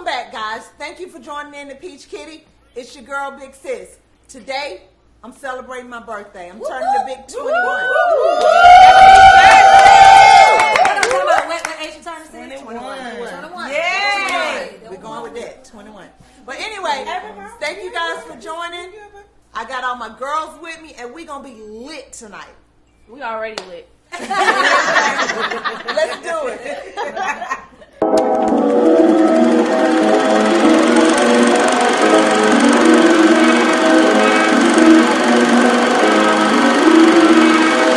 back, guys. Thank you for joining me in the Peach Kitty. It's your girl, Big Sis. Today, I'm celebrating my birthday. I'm turning the big 21. What age you turning? 21. Yeah. We're going with that, 21. But anyway, thank you guys for joining. I got all my girls with me, and we're going to be lit tonight. We already lit. Let's do it.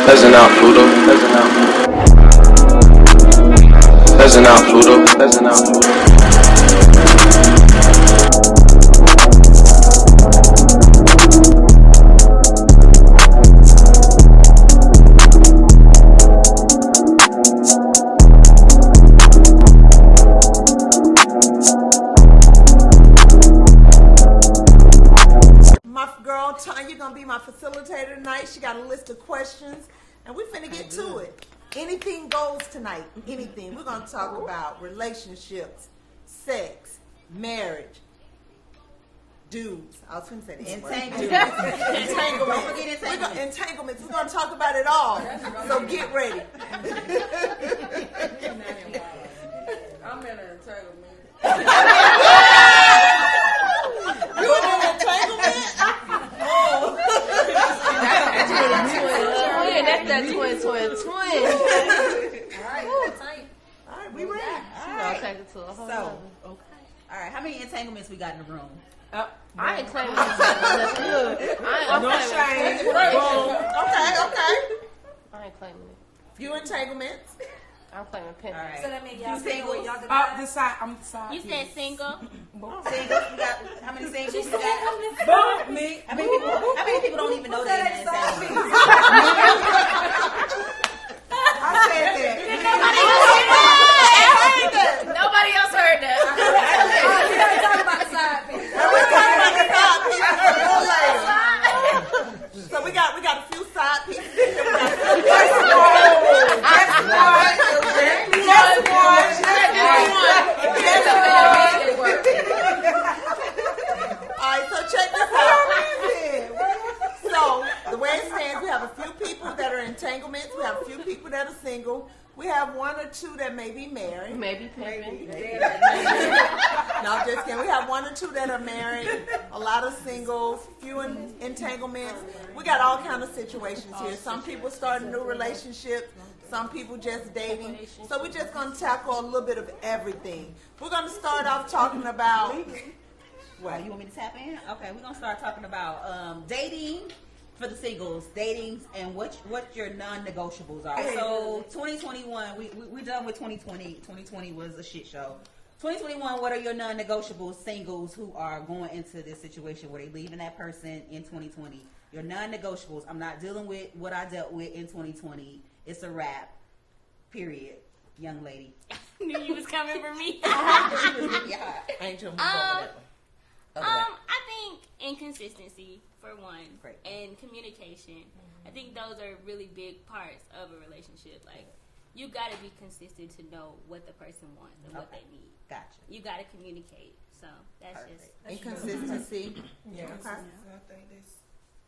Peasant out, Pluto. Peasant out. Peasant out, Pluto. Peasant out, Pluto. Tanya's gonna be my facilitator tonight. She got a list of questions, and we're finna get to it. Anything goes tonight. Anything. We're gonna talk about relationships, sex, marriage, dudes. I was finna say that. Entanglements. Don't forget entanglements. We're gonna talk about it all. So get ready. I'm in an entanglement. You in an entanglement? That's that twin. All right, we ready. She's gonna take it to a whole level. Okay. All right, how many entanglements we got in the room? I ain't claiming entanglements. No shame. Okay. I ain't claiming it. Few entanglements. I'm claiming pen. All right. So that means y'all single? Y'all I'm the side. You said single. Singles? We got how many singles? She We said got? me. How many people don't even know they're in an entanglement? I said that. Nobody else heard that. We gotta talk about the side piece. We're talking about the side pieces a little later. So we got a few side pieces. Alright, so check this out. So the way it stands, we have a few people that are entanglements. We have a few people that are single. We have one or two that may be married. Maybe pimping. No, I'm just kidding. We have one or two that are married. A lot of singles. Few entanglements. We got all kind of situations here. Some people starting new relationships. Some people just dating. So we're just going to tackle a little bit of everything. We're going to start off talking about... What, you want me to tap in? Okay, we're going to start talking about dating for the singles, datings, and what your non-negotiables are. So 2021, we done with 2020. 2020 was a shit show. 2021, what are your non-negotiables, singles who are going into this situation where they leaving that person in 2020? Your non-negotiables, I'm not dealing with what I dealt with in 2020. It's a wrap. Period. Young lady. Knew you was coming for me. Yeah. Angel, move over that way. I think inconsistency for one, Great. and communication. I think those are really big parts of a relationship. Like, you got to be consistent to know what the person wants and what they need. Gotcha. You got to communicate. So that's Perfect. just Inconsistency. Yeah, Okay. I think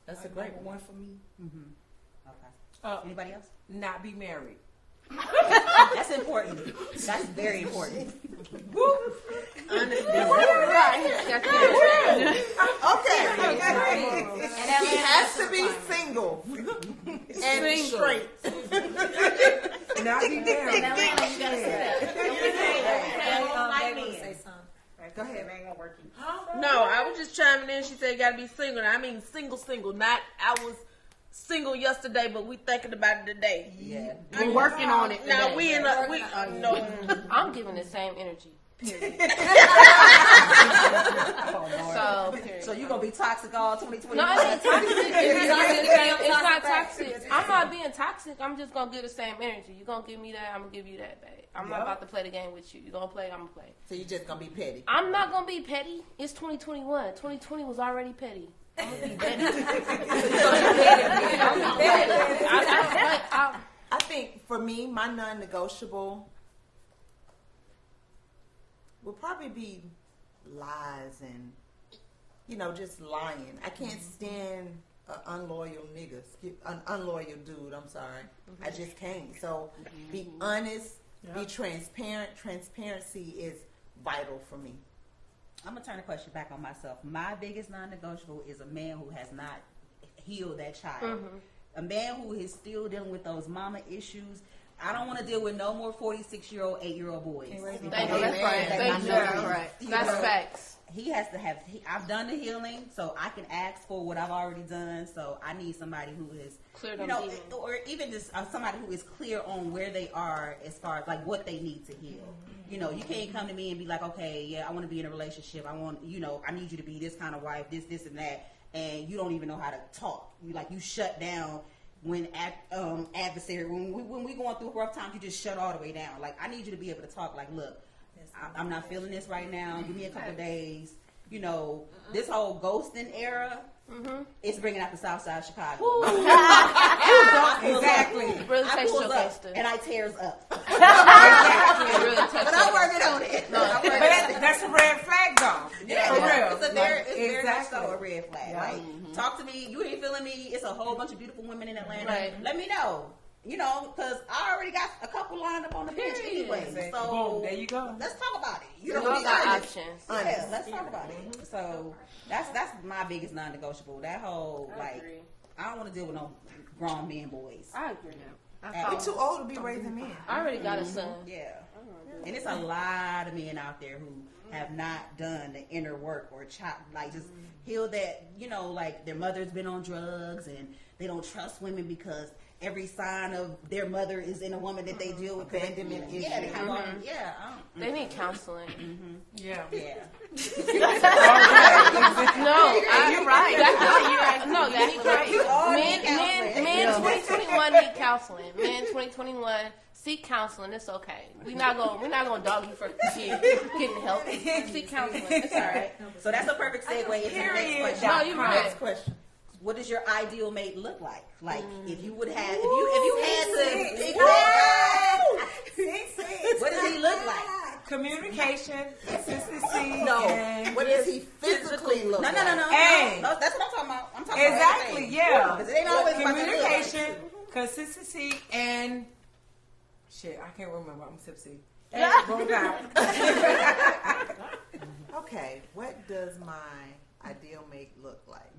That's a great one for me. Okay. Uh, Anybody else? Not be married. That's important. That's very important. Okay. He has to be single and straight. Not be married. Go ahead. No, I was just chiming in. She said you gotta be single. I mean single. Not I was single yesterday, but we thinking about it today. Yeah. We're working on it. Now we in a no. I'm giving the same energy. Period. So you gonna be toxic all 2020? No, it ain't toxic. It's not toxic. I'm not being toxic. I'm just gonna give the same energy. You gonna give me that, I'm gonna give you that, babe. I'm not about to play the game with you. You gonna play, I'm gonna play. So you just gonna be petty. I'm not gonna be petty. It's 2021. 2020 was already petty. I'm gonna be petty. I think for me, my non-negotiable will probably be lies and, just lying. I can't stand an unloyal an unloyal dude. I'm sorry. I just can't. So be honest, be transparent. Transparency is vital for me. I'm gonna turn the question back on myself. My biggest non-negotiable is a man who has not healed that child. A man who is still dealing with those mama issues. I don't want to deal with no more 46-year-old, 8-year-old boys. Thank you. That's right. Thank you. Right. That's facts. He has to have. I've done the healing, so I can ask for what I've already done. So I need somebody who is clear, or even just somebody who is clear on where they are as far as like what they need to heal. You can't come to me and be like, okay, yeah, I want to be in a relationship. I want, I need you to be this kind of wife, this, and that, and you don't even know how to talk. You shut down when adversary when we going through rough times. You just shut all the way down. Like I need you to be able to talk. Like, look. I'm not feeling this right now. Give me a couple of days. This whole ghosting era, it's bringing out the South Side of Chicago. Exactly. Really takes your ghosting. And I tears up. Exactly. Really takes But I'm working on it. But that's a red flag, though. Yeah, for real. It's very much Exactly. so a red flag. Yeah. Like, talk to me. You ain't feeling me. It's a whole bunch of beautiful women in Atlanta. Right. Let me know. Because I already got a couple lined up on the bench anyway. Exactly. So Boom, there you go. let's talk about it. We all got options. Yeah, let's talk about it. So that's my biggest non-negotiable. That whole I don't want to deal with no grown men boys. I agree. We're too old to be raising men. I already got a son. Yeah, and it's a lot of men out there who have not done the inner work or just heal that. Like their mother's been on drugs and they don't trust women because every sign of their mother is in a woman that they deal with. Abandonment issues. Yeah, they have all, They need counseling. Yeah. yeah. You're right. That's right. Men 2021 need counseling. Men 2021 seek counseling. It's okay. We're not gonna dog you for getting help. Seek counseling. It's all right. So that's a perfect segue into the next question. No, you're right. Next question. What does your ideal mate look like? Like if you had to pick that guy, what does he look like? Communication, consistency. No. And What does he physically look like? No. And- No, that's what I'm talking about. I'm talking exactly, about yeah. Because it ain't always about the Communication, consistency, and shit. I can't remember. I'm tipsy. Roll down. Okay, what does my ideal mate look like?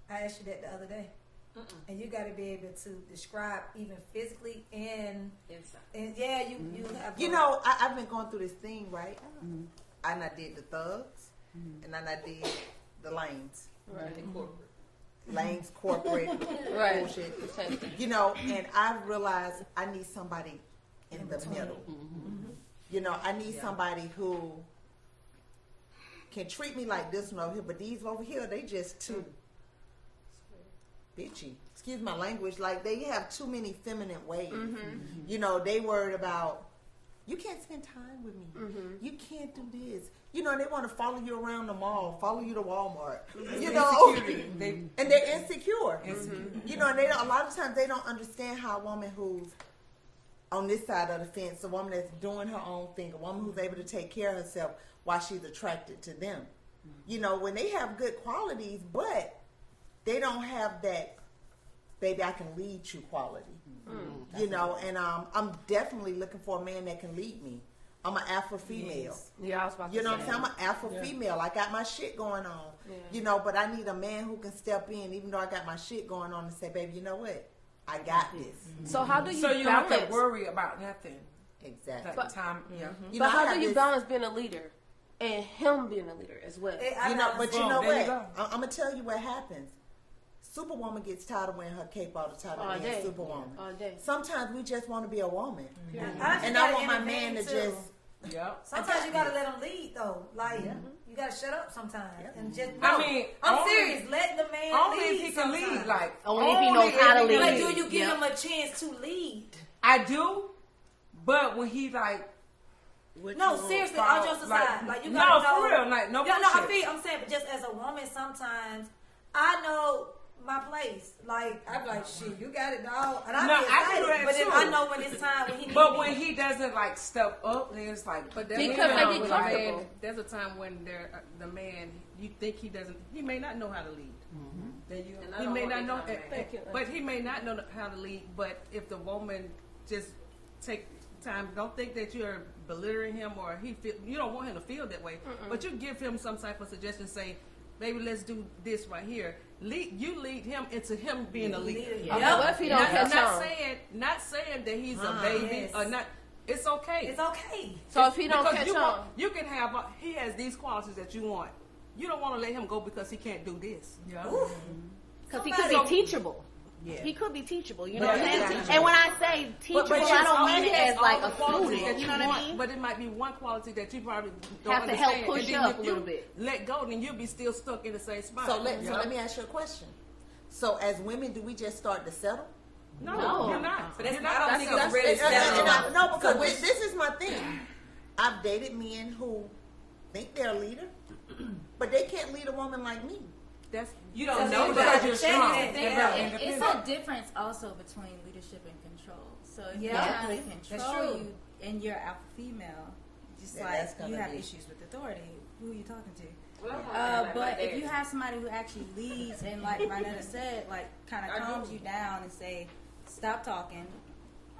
I asked you that the other day. And you got to be able to describe even physically and Inside. and yeah, you have. I've been going through this thing, right? And I did the thugs, and then I did the lanes. Right. Lanes, corporate, Right. bullshit. And I realized I need somebody in the middle. I need somebody who can treat me like this one over here, but these over here, they just too bitchy. Excuse my language. Like, they have too many feminine ways. They worried about, you can't spend time with me. You can't do this. They want to follow you around the mall, follow you to Walmart. And they're insecure. And they don't, a lot of times they don't understand how a woman who's on this side of the fence, a woman that's doing her own thing, a woman who's able to take care of herself, why she's attracted to them. When they have good qualities, but they don't have that, baby, I can lead you quality. And I'm definitely looking for a man that can lead me. I'm an alpha female. Yeah, I was about to You know say. what I'm saying? I'm an alpha female. I got my shit going on. But I need a man who can step in, even though I got my shit going on, and say, baby, you know what? I got this. So how do you So you don't balance? have to worry about nothing. Exactly. That time, yeah. But how I do you have balance being a leader and him being a leader as well? But you know Boom, there you what? go. I'm gonna tell you what happens. Superwoman gets tired of wearing her cape all the time. All day. Superwoman. All day. Sometimes we just want to be a woman, Yeah. and I want my man to just. Yeah. Sometimes you gotta let them lead though. Like you gotta shut up sometimes and just. I No, mean, I'm only- serious. Let the man Only lead. if he can lead, sometimes. like Only if he knows how to if he lead. can But do you give Yeah. him a chance to lead? I do, but when he like, No, seriously, all jokes aside, like you no, gotta know. for real, like no Yeah, no, I bullshit. feel. I'm saying, but just as a woman, sometimes I know my place. Like I'm like, shit, you got it, dog. And I No, be I can do excited, that but then too. I know when it's time when he needs But me. when he doesn't like step up, then it's like. But Because they get with a comfortable. man, there's a time when the man, you think he doesn't. He may not know how to lead. He may not know. But he may not know how to lead. But if the woman just take time, don't think that you're belittling him or you don't want him to feel that way. But you give him some type of suggestion. Say, baby, let's do this right here. You lead him into him being a leader. Okay, what if he don't catch on? Not saying that he's a baby or not. It's okay. It's okay. So if he don't Because catch on, you can have. He has these qualities that you want. You don't want to let him go because he can't do this. Yeah. Because he could be teachable. Yeah. He could be teachable, you know But what I'm he's saying? teachable. And when I say teachable, I don't mean it as like a student, you know what I mean? But it might be one quality that you probably don't Have to help understand. push And then up if a you little bit. Let go, then you'll be still stuck in the same spot. So let me ask you a question. So as women, do we just start to settle? No, you're not. But that's You're not, I don't think that's- it's really settled. No, because this is my thing. I've dated men who think they're a leader, but they can't lead a woman like me. That's You don't So know they that. gotta you're check strong. it. And It's a difference also between leadership and control. So if Yeah. you're trying to That's control true. you and you're alpha female, just Yeah, that's like gonna you have be- issues with authority, who are you talking to? Well, But if you have somebody who actually leads and like Ryanetta said, like kind of calms you down and say, stop talking,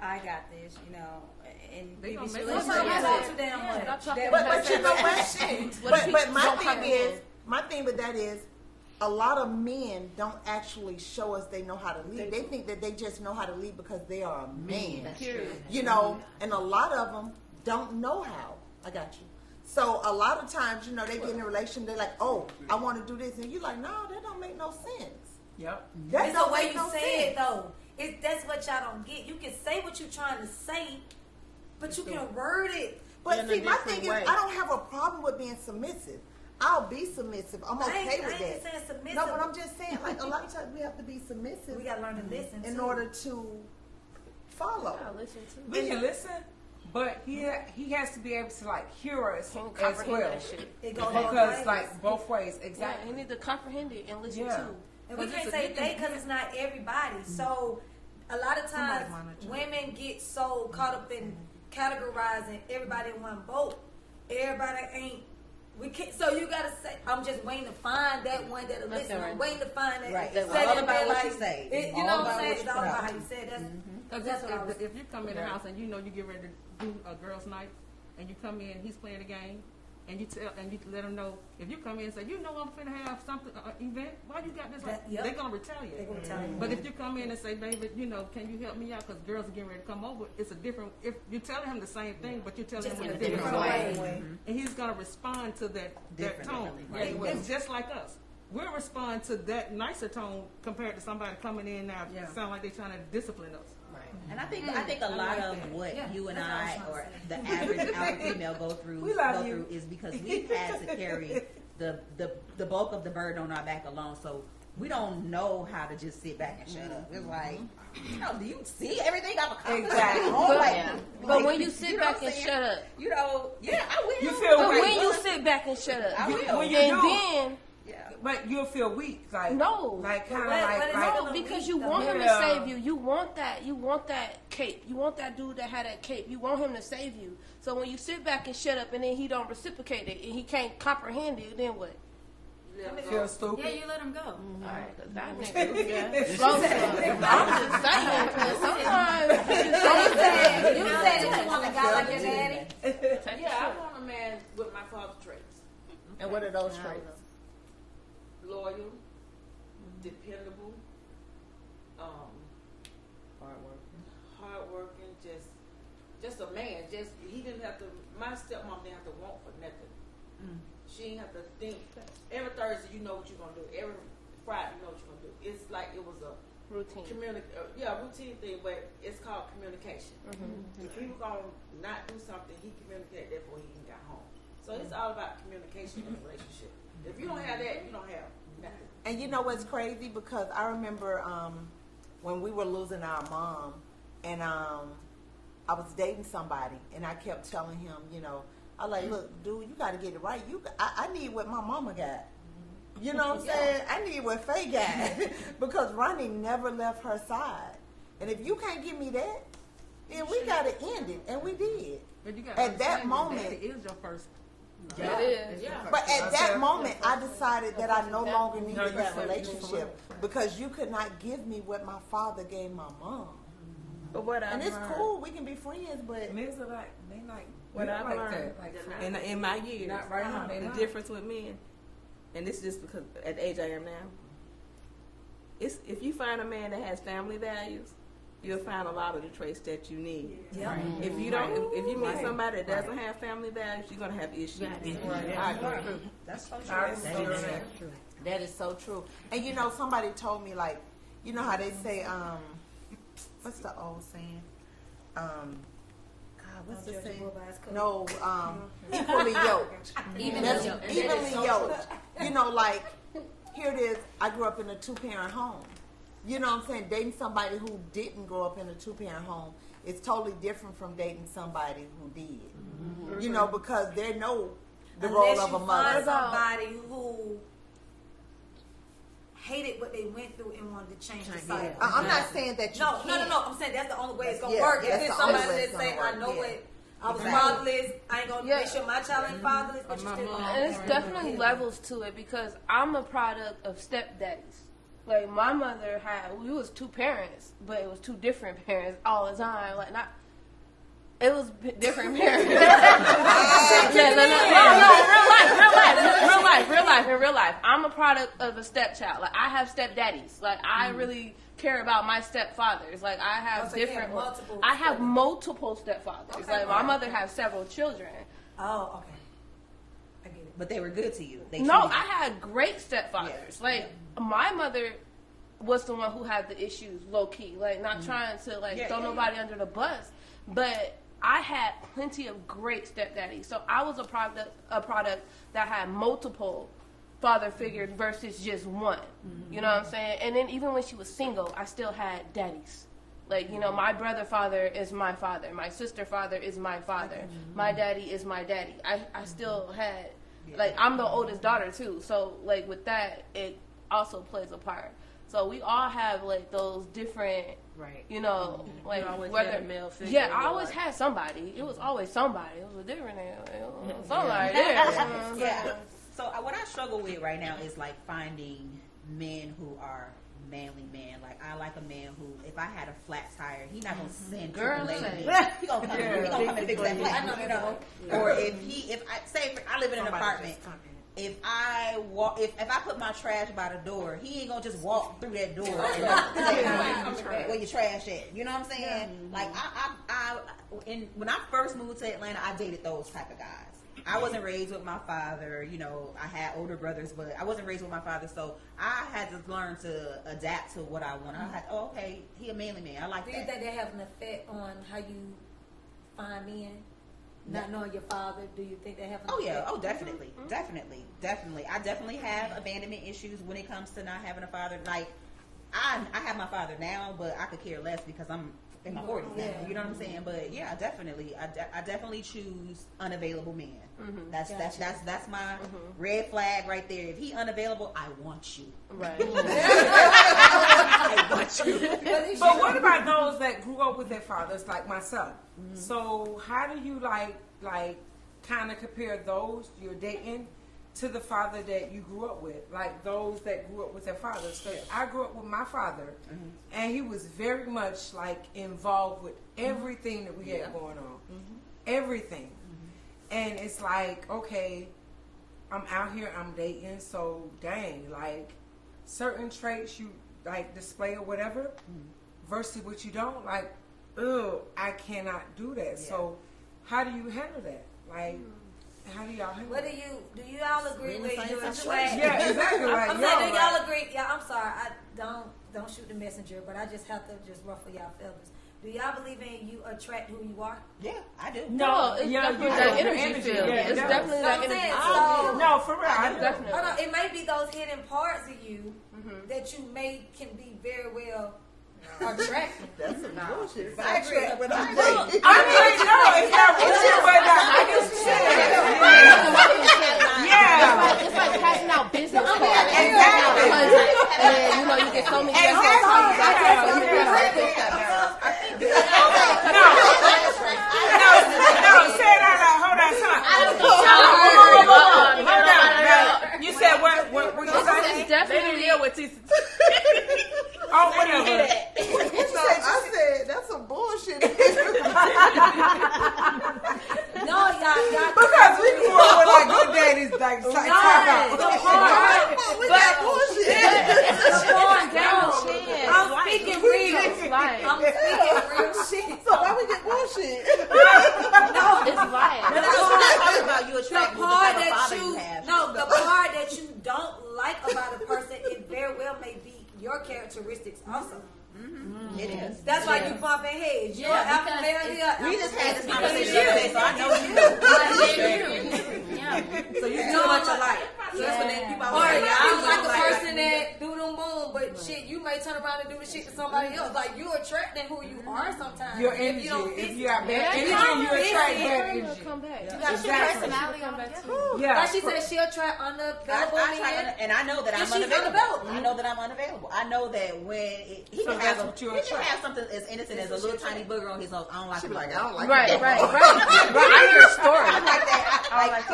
I got this, you know, and They maybe gonna it's make relationship. Sometimes I Yeah. talk too damn much. stop talking But about you know that. what? But my don't thing comprehend? is, my thing with that is, a lot of men don't actually show us they know how to lead. They think that they just know how to lead because they are a man. You know, and a lot of them don't know how. I got you. So a lot of times, you know, they get in a relation, they're like, oh, I want to do this. And you're like, no, that don't make no sense. Yep. That It's don't the way make you no say it sense. though. That's what y'all don't get. You can say what you're trying to say, but you can word it. But In a see, my different thing is, way. I don't have a problem with being submissive. I'll be submissive. I'm I okay ain't with saying that. submissive. No, but I'm just saying, like, a lot of times we have to be submissive We gotta learn to listen in too. order to follow. I listen to. We can listen, but he has to be able to like hear us Can't as comprehend well. that shit. It goes both Because ways. like both ways, Yeah, exactly. you need to comprehend it and listen Yeah. too. And we But can't it's a say good they thing. because it's not everybody. So a lot of times monitor. women get so caught up in categorizing everybody in one boat. Everybody ain't. We can't. So you gotta say, I'm just waiting to find that one that'll That's listen. right. I'm waiting to find that. Right. Say It's that all and about be what like, you say. it- It's you all know what about I'm saying? what It's you all put about out. how you say it. Because That's what I was. if you come in the house and you know you get ready to do a girls' night, and you come in, he's playing a game, and you let him know. If you come in and say, you know, I'm finna have something event, why you got this? Yep. They're gonna retaliate. They're gonna tell you. But if you come in and say, baby, you know, can you help me out? Because girls are getting ready to come over. It's a different. If you're telling him the same thing, but you're telling Just him in in a a different different way, way. and he's gonna respond to that tone. Differently. It's just like us. We'll respond to that nicer tone compared to somebody coming in now sound like they're trying to discipline us. And I think a lot of what you and I or the average alpha female go through is because we've had to carry the bulk of the burden on our back alone. So we don't know how to just sit back and shut up. It's like, you know, do you see everything I've accomplished? Exactly. But when you sit back and shut up, you know, I will. You feel but weak. when you sit back and shut up, I will. When you and do, then but you'll feel weak. Like No. like kind of But like no, because you want him to Yeah. save you. You want that cape. You want that dude that had that cape. You want him to save you. So when you sit back and shut up, and then he don't reciprocate it, and he can't comprehend it, then what? feel stupid. Yeah, you let him go. All right, 'cause that nigga slow. I'm just saying, 'cause sometimes You said that you want a guy like your daddy. Yeah, I want a man with my father's traits. And what are those traits? Loyal, dependable, hardworking, just a man. He didn't have to. My stepmom didn't have to want for nothing. She didn't have to think. Every Thursday, you know what you're gonna do. Every Friday, you know what you're gonna do. It's like it was a routine. routine thing, but it's called communication. If he was gonna not do something, he communicated that before he even got home. So it's all about communication in a relationship. If you don't have that, you don't have nothing. And you know what's crazy? Because I remember when we were losing our mom, and I was dating somebody, and I kept telling him, you know, I like, look, dude, you got to get it right. I need what my mama got. You know what I'm saying? I need what Faye got because Ronnie never left her side. And if you can't give me that, then we got to end it. And we did. But you at that moment, it is your first. Yeah. It is. Yeah. But at that moment, I decided that I no longer needed that relationship because you could not give me what my father gave my mom. But what and it's cool, we can be friends, but men's are like they like what I learned in my years, not right now, the difference with men, and this is just because at the age I am now. It's if you find a man that has family values, you'll find a lot of the traits that you need. Yeah. Right. If you don't, if you meet somebody that doesn't have family values, you're gonna have issues. Right. I agree. That's so true. That is so true. And you know, somebody told me like, you know how they say, what's the old saying? God, what's the saying? No, equally yoked. Evenly yoked. You know, like, here it is. I grew up in a 2-parent home. You know what I'm saying? Dating somebody who didn't grow up in a 2-parent home is totally different from dating somebody who did. Mm-hmm. You know, because they know the role of a mother. Unless you find somebody who hated what they went through and wanted to change the cycle. Yeah. I'm not saying that you can't. No. I'm saying that's the only way it's going to work. If there's somebody that say, I know what, I was fatherless, I ain't going to make sure my child ain't fatherless, but you still and it's definitely levels to it because I'm a product of stepdaddies. Like, my mother we was 2 parents, but it was 2 different parents all the time. Like, it was different parents. No, real life. I'm a product of a stepchild. Like, I have stepdaddies. Like, I really care about my stepfathers. Like, I have I have multiple stepfathers. Okay. Like, my mother has several children. Oh, okay. I get it. But they were good to you. I had great stepfathers. Yeah. Like, my mother was the one who had the issues, low key. Like, not trying to throw nobody under the bus, but I had plenty of great stepdaddies. So I was a product that had multiple father figures versus just one. Mm-hmm. You know what I'm saying? And then even when she was single, I still had daddies. Like, you know, my brother father is my father. My sister father is my father. Mm-hmm. My daddy is my daddy. I still had, like, I'm the oldest daughter too. So, like, with that, it also plays a part. So we all have, like, those different, you know, like, whether male figure. Yeah, I always had somebody. It was always somebody. It was a different somebody there. Yeah. So what I struggle with right now is, like, finding men who are manly men. Like, I like a man who, if I had a flat tire, he's not gonna send triple A. He gonna come and fix that flat. You know? Or if I live in an apartment. If I put my trash by the door, he ain't gonna just walk through that door and where your trash at. You know what I'm saying? Yeah. Like when I first moved to Atlanta, I dated those type of guys. I wasn't raised with my father. You know, I had older brothers, but I wasn't raised with my father, so I had to learn to adapt to what I want. I had, okay, he a manly man. I like that. Do you think that have an effect on how you find men? Not knowing your father, do you think they have an effect? Definitely. I definitely have abandonment issues when it comes to not having a father. Like, I have my father now, but I could care less because I'm in my 40s now. You know what I'm saying? But yeah, I definitely choose unavailable men. Mm-hmm. That's my red flag right there. If he unavailable, I want you. Right. I want you. But what about those that grew up with their fathers, like myself? Mm-hmm. So how do you like kind of compare those you're dating to the father that you grew up with, like those that grew up with their fathers? So I grew up with my father, and he was very much like involved with everything that we had going on, everything. And it's like, okay, I'm out here, I'm dating, so dang, like certain traits you like display or whatever, versus what you don't, like, I cannot do that. Yeah. So how do you handle that? Like, how do y'all handle it? Do you all agree with you attract? Yeah, exactly. Like, I'm saying, do y'all agree? Yeah, I'm sorry, I don't shoot the messenger, but I just have to ruffle y'all feathers. Do y'all believe in you attract who you are? Yeah, I do. No, it's definitely that energy field. Yeah, it's definitely that energy field. No, for real. I definitely. Hold on, it may be those hidden parts of you that you can be very well attractive. That's some bullshit. I attract what I'm dating. I mean, no, it's not bullshit, but I just said. Yeah. It's like passing out business cards. she's. Oh, whatever. So I said that's some bullshit. No, y'all. Because we grew up with like good daddies, like No, talk about. We got bullshit. I'm speaking real. I'm speaking real shit. So why we get bullshit? No, It's lying. But I'm not talking about you attracting the the part type of that father you you have. the part that you don't like about a person, it very well may be your characteristics also. It is. That's why you bumping heads. You're Yeah, alpha male. We just had this Because conversation you. yesterday, so I know you. Yeah. So you too much alike. So that's what they people or you like the person that do them boom, but shit, you may turn around and do the shit to somebody else. Like you attracting who you are sometimes. Your If energy. you don't If fit you got bad If you energy, don't you fit attract it, bad energy. Come back. You got Exactly. your personality on back too. Yeah. Like she said, she'll attract unavailable men. And I know that I'm If she's unavailable. unavailable. I know that I'm unavailable. I know that when he So can that's have what you he can attract. have something as innocent as a little tiny booger on his nose. I don't like. She it be like, that. I don't like Right, it. right. I hear a story. I like that. I like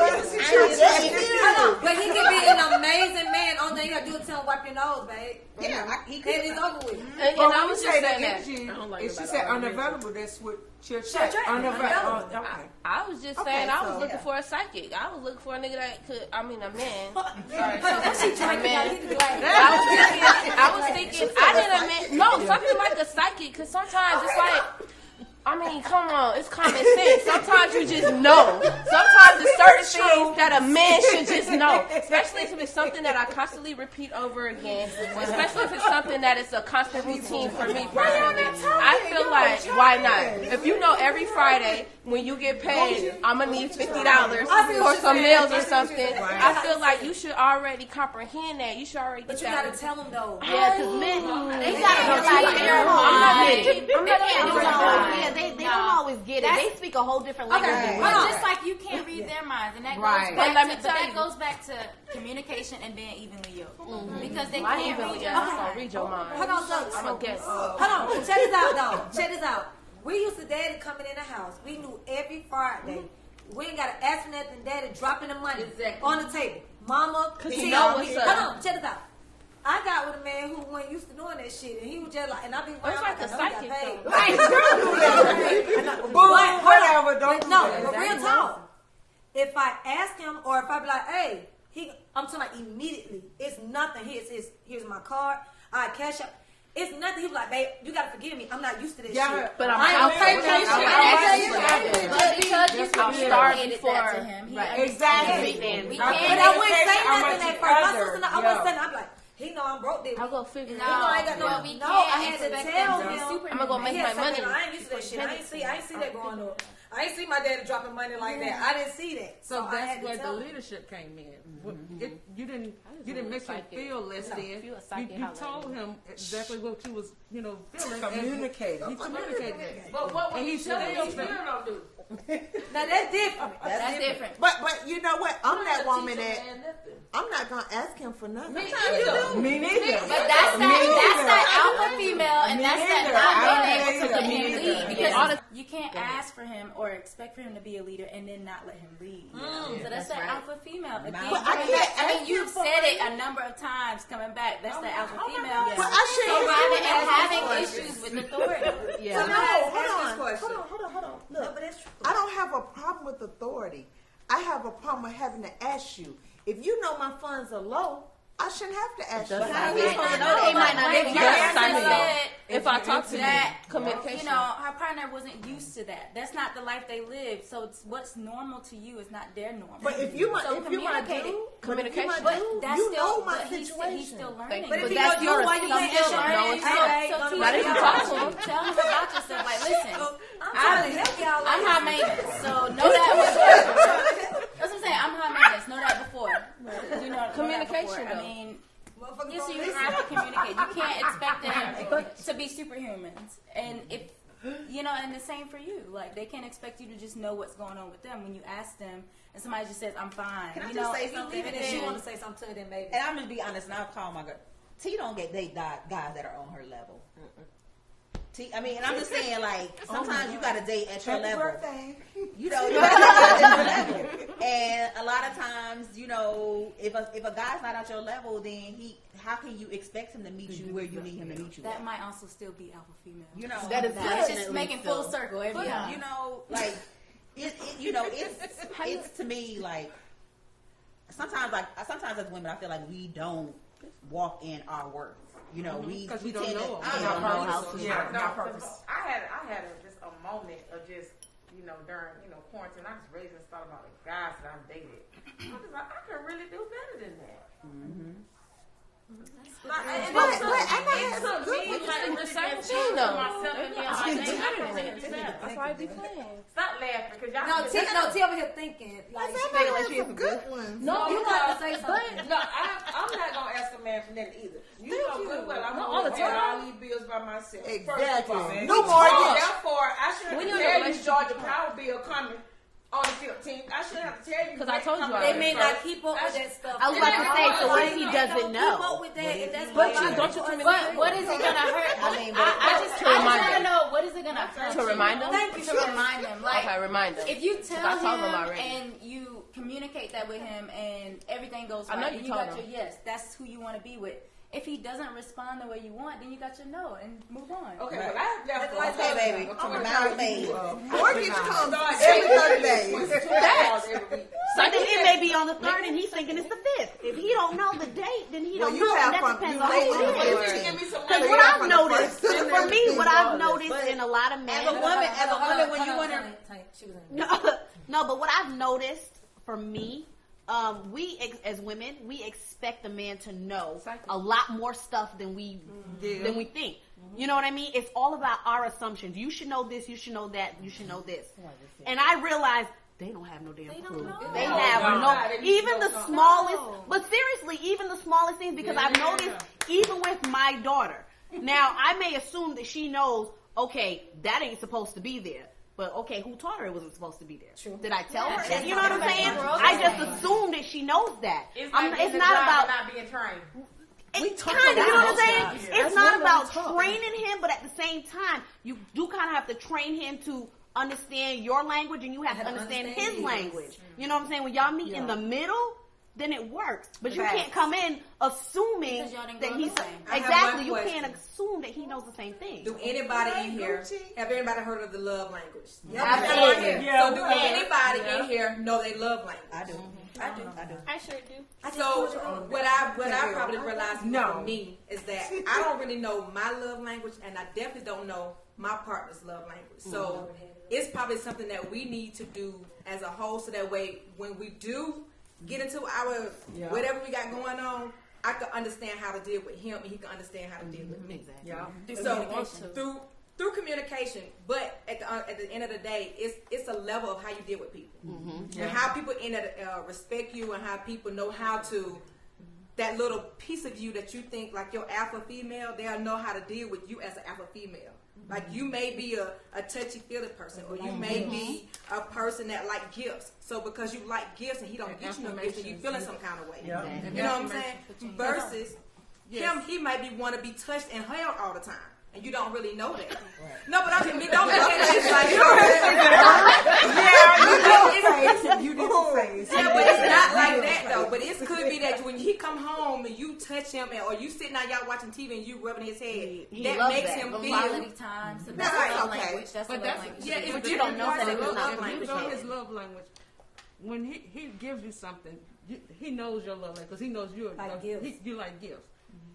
But he can be an amazing man. Only thing you gotta do is tell him wipe your nose, babe. Yeah, he could. And it's over with. And But I when you was say just that saying that. energy, I don't like if she about said all unavailable, that's what she'll She'll attract. attract Unavailable. unavailable. Okay. I was just Okay, saying I was so- looking for a psychic. I was looking for a nigga that could. I mean, a man. Sorry, What's she a trying to man. get glass? I was thinking. I didn't mean no something like a psychic. Cause sometimes it's like. I mean, come on, it's common sense. Sometimes you just know. Sometimes there's certain things that a man should just know. Especially if it's something that I constantly repeat over again. Especially if it's something that is a constant routine for me personally. I feel like, why not? If you know every Friday when you get paid, I'm going to need $50 for some meals or something, I feel like you should already comprehend that. You should already get But you that. gotta tell them though. Yeah, because men, they gotta go like their they don't always get it. They speak a whole different language. Okay, than hold we on. do. Just like you can't read their minds, and that Right. goes But back let me to, tell that you. goes back to communication and being evenly yoked. Because they I can't ain't read really your I'm mind. gonna read your mind. Hold on, look. I'm gonna guess. Hold on. Check this out, though. Check this out. We used to daddy coming in the house. We knew every Friday. We ain't gotta ask for nothing. Daddy dropping the money on the table. Mama, he know what's up. Hold on. Check this out. I got with a man who wasn't used to doing that shit, and he was just like, and I be It's like a psychic paid. though. Right, don't do that. But whatever, don't do No, that. but real talk. If I ask him, or if I be like, hey, I'm talking like immediately. It's nothing. Here's my card. I cash up. It's nothing. He was like, babe, you gotta forgive me. I'm not used to this shit. But I'm I ain't gonna pay for this shit. But because you I'm communicated starving that for to him, he Exactly. understands. We But can't. I wouldn't say nothing at first. My Other, sister, I wouldn't say nothing. I'm like, he know I'm broke. I'll go figure it No, You know, I ain't out. got no. well, we No, can't I had to expect tell them to be him. super. I'm gonna go make He my had something, money. I ain't used to that shit. I ain't see that growing up. I ain't see my daddy dropping money like that. I didn't see that. So I had that's to where the tell him. leadership came in. You didn't make him feel less than. If you a psychic, You holla at told me. him exactly what you was, feeling. Communicate. You communicated that. But what And would he you tell said him he still felt- don't do? Now that's different. That's different. But you know what? I'm that woman Teach a that man nothing. I'm not gonna ask him for nothing. Me neither. But that's that alpha female, and that's that neither. not I being don't able to either. communicate. Me Because neither. you can't ask for him or expect for him to be a leader and then not let him lead. So that's that alpha female. Again, But I coming can't back, I mean, ask you've him for said it money. a number of times coming back. That's the alpha female. But I So shouldn't having ask issues with authority. So no, hold question. on. No, Look, but that's true. I don't have a problem with authority. I have a problem with having to ask you. If you know my funds are low, I shouldn't have to ask you. How you supposed to know They that? might not If know you're that. psychic, Said if I talk to you, that, communication. you know, her partner wasn't used to that. That's not the life they live. So it's what's normal to you is not their normal. But if you my So if you my communicate it. dude, Communication. But dude, that's you still, know my but he's situation. still learning. Thank you. But if But he that's don't your do, why you can't still ask him? learning. Hey, So don't do Not if you that. talk to him. Tell him about yourself. Like, listen, I'm trying to help y'all. I'm high maintenance, so know that before. That's what I'm saying. I'm high maintenance. Know that before. You know, Communication, I though. mean, Motherfuckers yes, don't you listen. have to communicate. You can't expect them to be superhumans. And if you know, and the same for you. Like they can't expect you to just know what's going on with them when you ask them, and somebody just says, "I'm fine." Can I you just know, say if you something? leave it If she in- want to say something to it, then maybe. And I'm gonna be honest, and I'll call my girl. T don't get date guys that are on her level. I mean, and I'm just saying, like, sometimes you got to date at your Happy level. birthday. You know, you got to date at your level. And a lot of times, you know, if a guy's not at your level, then how can you expect him to meet you where you need him to meet you? That might also still be alpha female. You know, That is it's just making full circle every time. you know, like, it's to me like sometimes as women, I feel like we don't walk in our worth. You know, we don't tend know. to I don't know how to. Yeah, Not no, purpose. I had just a moment of just, you know, during, you know, quarantine, I just raised and thought about the guys that I've dated. I was like, I could really do better than that. That's why I be playing. Stop laughing, because y'all. No, T over here thinking. Like, Some good ones. no, you got to say something. No, I'm not gonna ask a man for nothing either. You know good well I'm all the gonna pay time. all these bills by myself. Exactly. No mortgage. Therefore, I shouldn't When have you're in to a tell you Georgia Power bill coming on the 15th. I shouldn't have to tell you 'Cause I told you They may not keep up with that stuff. I was about to say, so what if he doesn't know? Keep up with that, if that's But what don't you communicate? But what is it gonna hurt? I just want to know, what is it gonna hurt? To remind them? Thank you, To remind them. Like, Okay, remind them. if you I tell told them him already. and you communicate that with him and everything goes I know right, you and you told got him. your yes, that's who you want to be with. If he doesn't respond the way you want, then you got your no and move on. Okay, well, I have left for Okay, baby. Remind me. Mortgage comes every 30 days. So then it may be on the 3rd, and he's thinking it's the 5th. If he don't know the date, then he don't you know. have That fun. depends You on who late. it is. Give me some Because money. what I've on the noticed, first. for me, what I've noticed in a lot of men, As a woman, when you want to. no, but what I've noticed for me, as women, we expect a man to know a lot more stuff than we think. You know what I mean? It's all about our assumptions. You should know this. You should know that. You should know this. And I realize they don't have no damn clue. They have no, even the smallest. But seriously, even the smallest things. Because I've noticed, even with my daughter. Now I may assume that she knows. Okay, that ain't supposed to be there. But okay, who taught her it wasn't supposed to be there? True. Did I tell her that? You know what I'm saying? I just assume that she knows that. It's not about not being trained. you know what I'm saying? It's not about training him, but at the same time, you do kind of have to train him to understand your language, and you have to understand his language. You know what I'm saying? When y'all meet in the middle, then it works. But you can't come in assuming that he's exactly. You can't assume that he knows the same thing. Do anybody in here have anybody heard of the love language? Absolutely. So do anybody in here know they love language? I do. I sure do. So what I probably realized for me is that I don't really know my love language, and I definitely don't know my partner's love language. So it's probably something that we need to do as a whole, so that way when we do get into our whatever we got going on, I can understand how to deal with him, and he can understand how to deal with me. Yeah. So through communication, but at the end of the day, it's a level of how you deal with people, and how people respect you, and how people know how to. That little piece of you that you think like your alpha female, they'll know how to deal with you as an alpha female. Like you may be a touchy-feely person, or you may be a person that like gifts. So because you like gifts and he don't get you no gifts, and you feeling some kind of way. Yeah. You know what I'm saying? Versus him, he might be want to be touched and held all the time. And you don't really know that. No, but I mean, don't look at it like, you didn't say. Yeah, but it's not like that though. But it could be that when he come home and you touch him, or you sitting out y'all watching TV and you rubbing his head, that makes him feel. Quality time. So that's Right, love okay. language. That's But the love that's language. But you don't know that it's love If language. you know his love language, when he gives you something, he knows your love language because he knows you like gifts.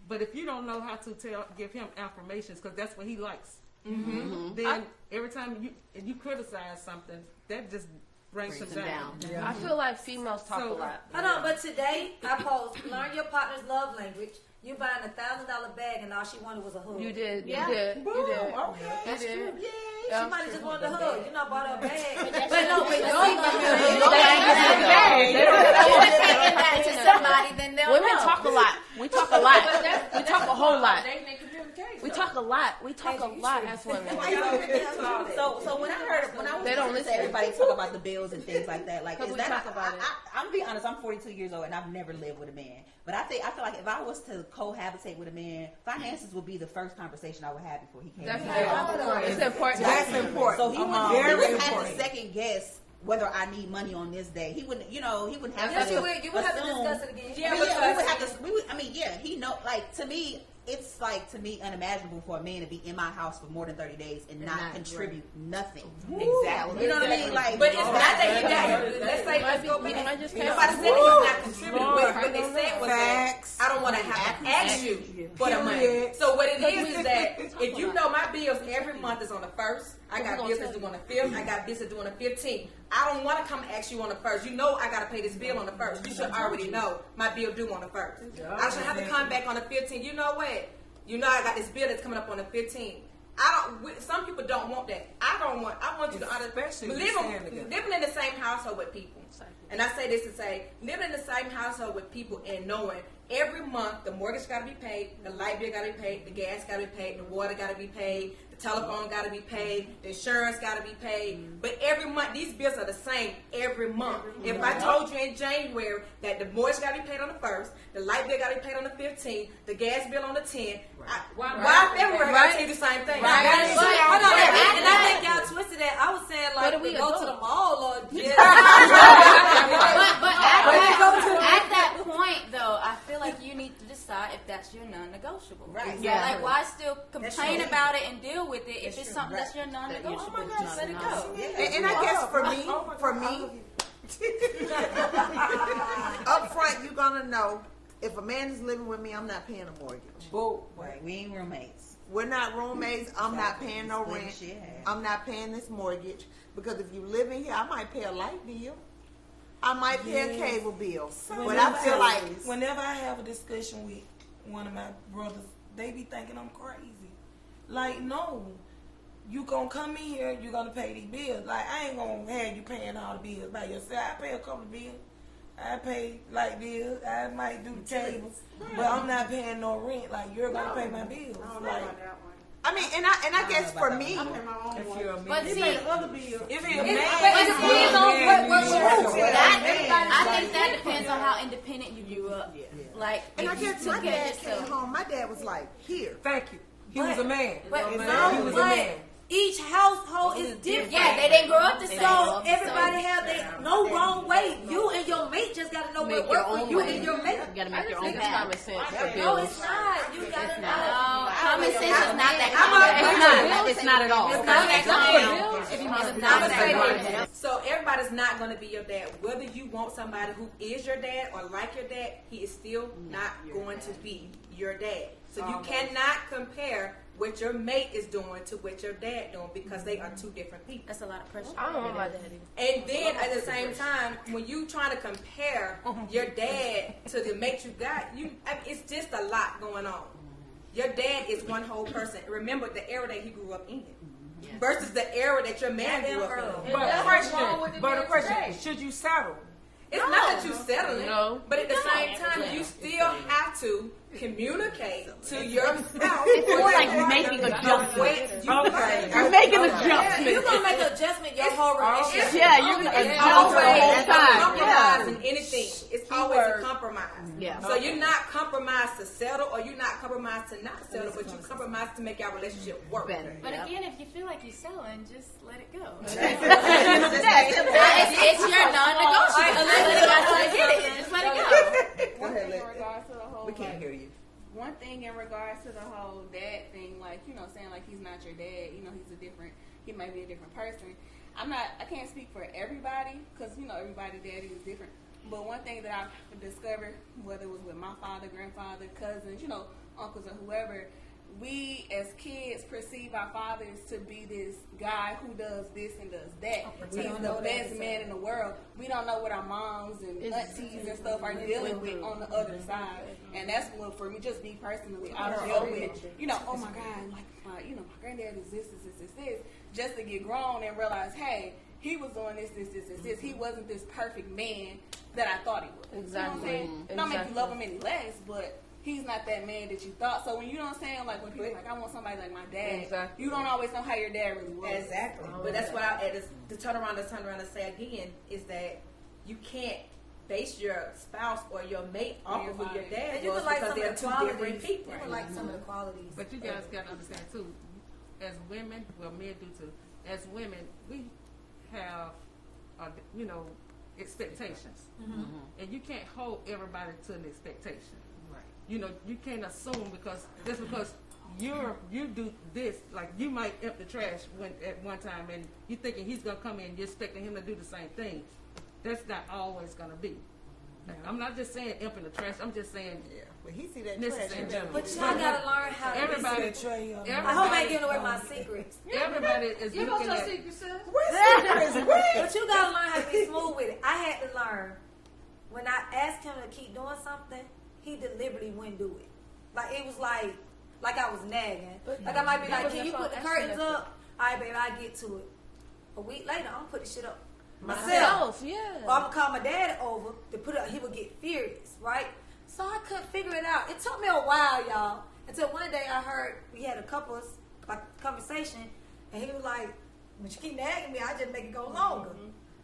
But if you don't know how to give him affirmations, because that's what he likes, then every time you criticize something, that just brings him down. I feel like females talk a lot. Hold on, but today I posed, learn your partner's love language. You buying $1,000 bag and all she wanted was a hug. You did. Yeah. You did. Boom. You did. Okay. That's true. Yay. Yeah. She might have just wanted a hug. You know, bought her a bag. But Women talk a lot. We talk a lot. We talk a whole lot. We talk talk a lot. We talk a lot as women. So when I was they don't listen. Everybody talk about the bills and things like that. Like, is we that? talk about it. I'm be honest. I'm 42 years old and I've never lived with a man. But I feel like if I was to cohabitate with a man, finances would be the first conversation I would have before he came. It's important. That's important. So he wouldn't have to second guess whether I need money on this day. He wouldn't, you wouldn't have Yes, to. you would. You would have to discuss it again. Yeah, we would have to. He know. Like, to me, it's like, to me, unimaginable for a man to be in my house for more than 30 days and not contribute nothing. Exactly. You know what I mean? Like, but it's not that he got. Let's say, let's go back. Nobody said he's not contributing. What they said was that I don't want to have to ask you for the money. So what it is that if you know my bills every month is on the 1st, I got bills that's due on the 5th, I got bills that's due on the 15th. I don't want to come ask you on the 1st. You know I got to pay this bill on the 1st. You should already know my bill due on the 1st. I should have to come back on the 15th. You know what? You know I got this bill that's coming up on the 15th. Some people don't want that. I want you to understand. Living in the same household with people. And I say this to say, living in the same household with people and knowing every month the mortgage got to be paid, the light bill got to be paid, the gas got to be paid, the water got to be paid, the telephone got to be paid, the insurance got to be paid. But every month, these bills are the same every month. If I told you in January that the mortgage got to be paid on the 1st, the light bill got to be paid on the 15th, the gas bill on the 10th, why February got to do the same thing? Hold on, and I think y'all twisted that. I was saying like to go to the mall or but at that point though, I feel like you need to decide if that's your non-negotiable. Right. Yeah. Like, why still complain about it and deal with it if it's something that's your non-negotiable? Oh my gosh, let it go. And I guess for me, up front, you're gonna know if a man is living with me, I'm not paying a mortgage. Right. We ain't roommates. We're not roommates. I'm not paying no rent. I'm not paying this mortgage because if you live in here, I might pay a light bill. I might pay a cable bill. But I feel like whenever I have a discussion with one of my brothers, they be thinking I'm crazy. Like, no, you gonna come in here, you gonna pay these bills. Like, I ain't gonna have you paying all the bills by yourself. I pay a couple of bills. I pay light bills. I might do the tables, but I'm not paying no rent. Like, you're gonna pay my bills. Like, I mean, and I guess for me, if you're a man, But you see, pay the other bills. If you're a man, I think that depends on how independent you grew up. Like, and I if you guess my took care dad of came yourself. home. My dad was like, "Here." Thank you. He was a man. But He was a man. each household is different. Yeah, they didn't grow up the same. So everybody have their no wrong way. You and your mate just gotta know what works for you and your mate. You gotta make your own It's path. common sense. No, it's not. You gotta know. Common sense is not that common. It's not at all. It's not that common. It's not that common. So everybody's not going to be your dad. Whether you want somebody who is your dad or like your dad, he is still not going to be your dad. So you cannot compare what your mate is doing to what your dad doing because they are two different people. That's a lot of pressure. I don't want my daddy. And then at the same time, when you trying to compare your dad to the mate you got, it's just a lot going on. Your dad is one whole person. Remember the era that he grew up in versus the era that your man grew up in. But a question, should you settle? It's not that you settling, but at the same time, you still have to communicate to your spouse. It's more like making adjustments. You're making adjustments. You're going to make an adjustment your whole relationship. Yeah, you're going to adjust the whole time. Compromise in anything. It's always a compromise. Yeah. So you're not compromised to settle or you're not compromised to not settle, but you compromise to make your relationship work. But again, if you feel like you're selling, just let it go. It's your non-negotiable. Just let it go. Go ahead, in regards to the whole, we can't hear you. One thing in regards to the whole dad thing, like, you know, saying like he's not your dad, you know, he might be a different person. I can't speak for everybody because, you know, everybody's daddy is different. But one thing that I've discovered, whether it was with my father, grandfather, cousins, you know, uncles or whoever, we as kids perceive our fathers to be this guy who does this and does that. He's the best man in the world. We don't know what our moms and aunties and stuff are dealing with on the other side. And that's what, for me, just me personally, I deal with, you know, oh my God, like, my granddad is this, just to get grown and realize, hey, he was doing this. He wasn't this perfect man that I thought he was. Exactly. You know what I'm saying? Not make you love him any less, but he's not that man that you thought. So when you know what I'm saying, like when people like, I want somebody like my dad, Exactly. you don't always know how your dad really was. Exactly. But that's what to turn around and say again is that you can't base your spouse or your mate off of who your dad you was like because some they're of the two qualities. different people. You like some of the qualities. But you guys got to understand too, as women, well, men do too. As women, we have, expectations, and you can't hold everybody to an expectation. Right. You can't assume because you do this, like you might empty the trash at one time, and you thinking he's gonna come in, you're expecting him to do the same thing. That's not always gonna be. I'm not just saying empty the trash. I'm just saying, but he see that this trash is in general. But y'all gotta learn how to Everybody, I hope I ain't giving away my secrets. Everybody is You looking your at. secrets, sis? But you gotta learn how to be smooth with it. I had to learn when I asked him to keep doing something, he deliberately wouldn't do it. Like it was like I was nagging. Like I might be like, can you put the curtains up? All right, baby, I get to it. A week later, I'm gonna put the shit up myself. Yeah. Or I'm gonna call my dad over to put it up. He would get furious, right? So I couldn't figure it out. It took me a while, y'all, until one day I heard we had a couples conversation, and he was like, "When you keep nagging me, I just make it go longer."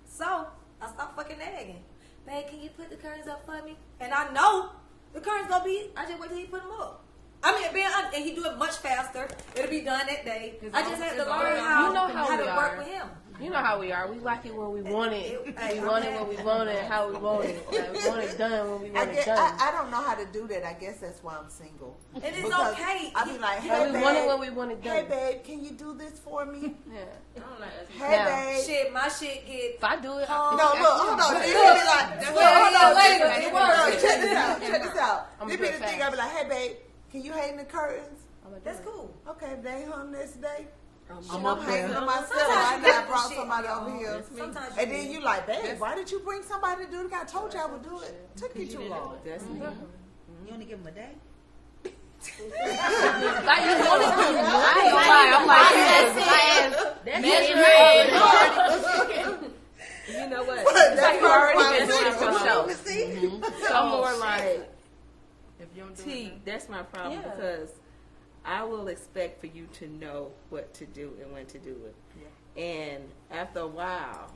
So I stopped fucking nagging. Babe, can you put the curtains up for me? And I know the curtains gonna be. I just wait till he put them up. I mean, being honest, and he do it much faster. It'll be done that day. I just had to learn how to work with him. You know how we are. We like it when we want it. We want it when we want it, how we want it. Like, we want it done when we want it done. I don't know how to do that. I guess that's why I'm single. And it's okay. I be like, hey, we babe, want it when we want it done. Hey, babe, can you do this for me? Yeah. Hey, Now, babe. Shit, my shit get. If I do it, No, look, hold on. They be like, hold on, check this out. They be the thing. I be like, hey, babe, can you hang the curtains? That's cool. Okay, if they hung this day. I'm I'm up hanging there. them myself. Sometimes I brought somebody shit, over here. Sometimes And then you like, babe, why did you bring somebody to do it? I told you I would do it. Took you too long. That's me. You only give him a day? like you want it when you want it. I'm like, You know what? That's you already part been of doing it for my sure. So more like, If you don't do T, it, that's my problem Yeah. because I will expect for you to know what to do and when to do it. Yeah. And after a while,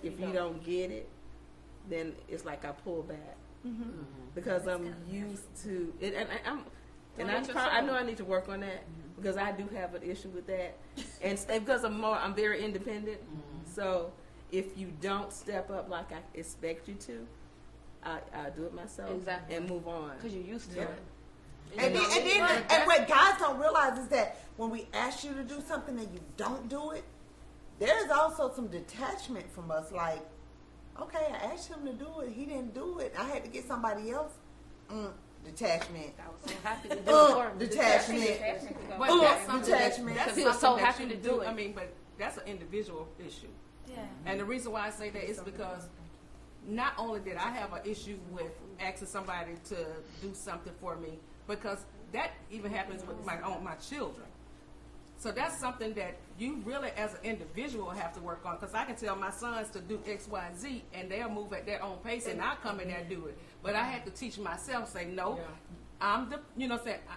if you don't get it, then it's like I pull back because I'm used to it, and I know I need to work on that because I do have an issue with that, and because I'm very independent. So if you don't step up like I expect you to, I'll do it myself and move on because you're used to it. And then what guys don't realize is that when we ask you to do something and you don't do it, there is also some detachment from us. Like, okay, I asked him to do it, he didn't do it. I had to get somebody else. Detachment. I was so happy to do it for him. Detachment. but that's something detachment. That's He was something so that happy you to do it. I mean, but that's an individual issue. Yeah. And the reason why I say that is because not only did I have an issue with asking somebody to do something for me, because that even happens with my children. So that's something that you really, as an individual, have to work on. Because I can tell my sons to do X, Y, and Z, and they'll move at their own pace, and I'll come in there and do it. But I had to teach myself, say, no, I'm the,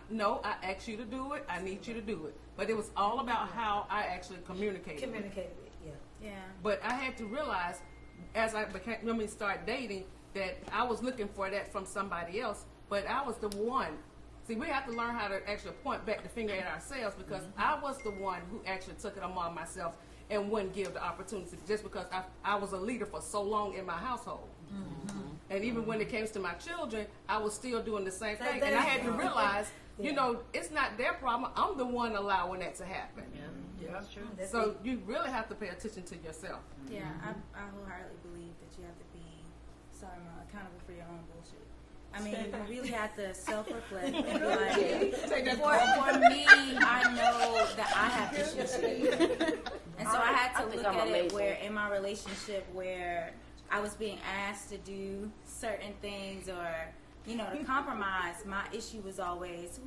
no, I asked you to do it. I need you to do it. But it was all about how I actually communicated. Communicated it, yeah. But I had to realize, as I start dating, that I was looking for that from somebody else, but I was the one. See, we have to learn how to actually point back the finger at ourselves because I was the one who actually took it upon myself and wouldn't give the opportunity just because I was a leader for so long in my household. And even when it came to my children, I was still doing the same thing. And I had to realize, it's not their problem. I'm the one allowing that to happen. Yeah, that's true. So you really have to pay attention to yourself. Yeah, I wholeheartedly believe that you have to be accountable for your own bullshit. I mean, you really have to self-reflect and be like, for me, I know that I have issues. And so I had to look at it where in my relationship where I was being asked to do certain things or, to compromise, my issue was always,